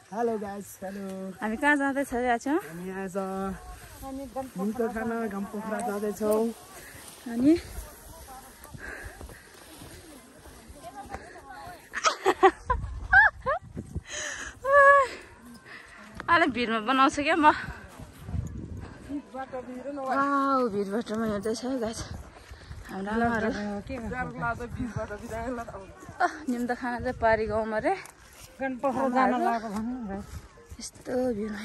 hello guys hello हामी कहाँ जाँदैछ आज हामी आज निम्तो खान घमपोखरा जाँदैछौँ अनि अलिक भिडमा बनाउँछु क्या म भिडबाटोमा हिँड्दैछ है गाइस हाम्रो आमाहरू निम्तो खाना चाहिँ पारी गाउँमा रे गणपोखरा जान लागेको भन्नु यस्तो भिडमा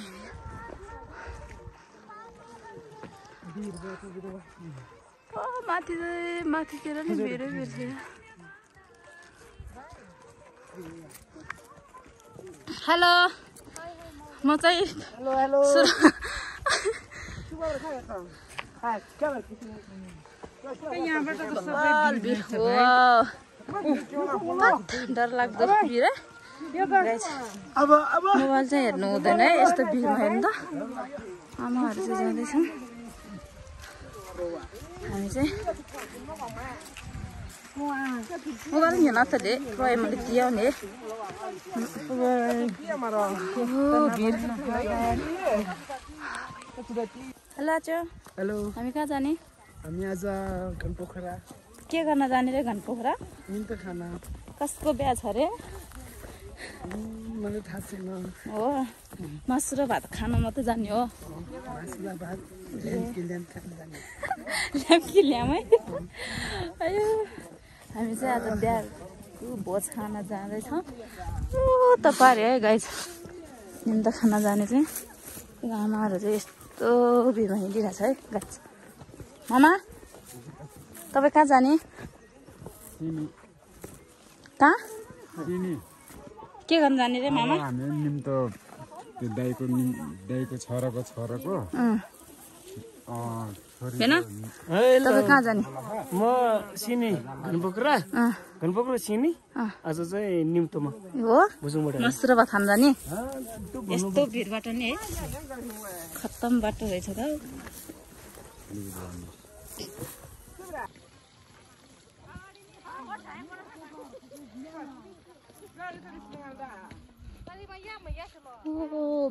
माथि चाहिँ माथितिर नि भिडै भिड थियो हेलो म चाहिँ हेलो हेलो डर लाग्दो भिड है अब मोबाइल चाहिँ हेर्नु हुँदैन है यस्तो भिडमा हेर्नु त आमाहरू चाहिँ जाँदैछौँ हामी चाहिँ मोबाइल हेर्न त दे गएँ मैले दियो नि हेलो आचो हेलो हामी कहाँ जाने हामी आज घमपोखरा के गर्न जाने रे घमपोखरा निम्तो खाना कसको बिहा छ रे मलाई थाहा छैन हो मासु र भात खान मात्रै जाने हो मासुला भात ल्याम खान जाने ल्याम्की ल्याम है अयो हामी चाहिँ आज बिहाको भोज खान जाँदैछौँ त पाऱ्यो है गाइस निम्तो खान जाने चाहिँ आमाहरू चाहिँ यस्तो भिडमा हिँडिरहेछ है गाइस मामा तपाईँ कहाँ जाने कहाँ के गर्न जाने रे मामा हामी निम्तो त्यो दाइको छोराको हैन तपाईँ कहाँ जाने म सिनी घनपोखरा सिनी आज चाहिँ निम्तोमा हो भुजुङबाट मासु र भात खान जाने यस्तो भिडबाट नि है खत्तम बाटो रहेछ त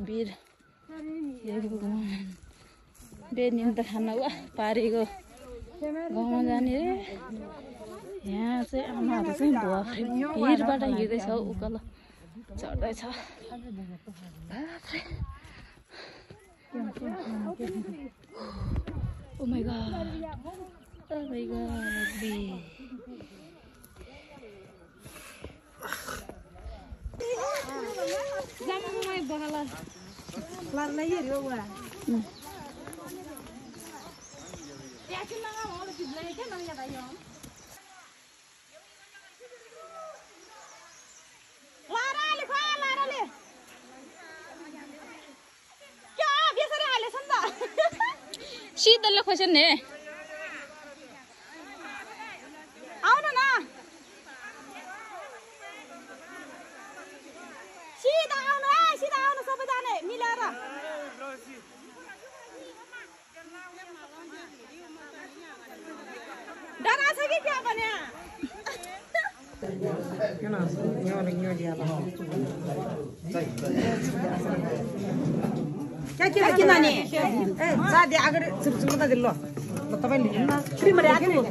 भिड बे निम्तो खाना वा पारेको गाउँमा जाने रे यहाँ चाहिँ आमाहरू चाहिँ भिडबाट हिँड्दैछ उकालो चढ्दैछ ओ माय गॉड शीतलले खोज्छ नि आउनु न सिधा आउनु सबैजना मिलेर डरा छ कि क्या भने क्या नानी साथी अगाडि सुरुमा त ल तपाईले फ्रीमा राख्नु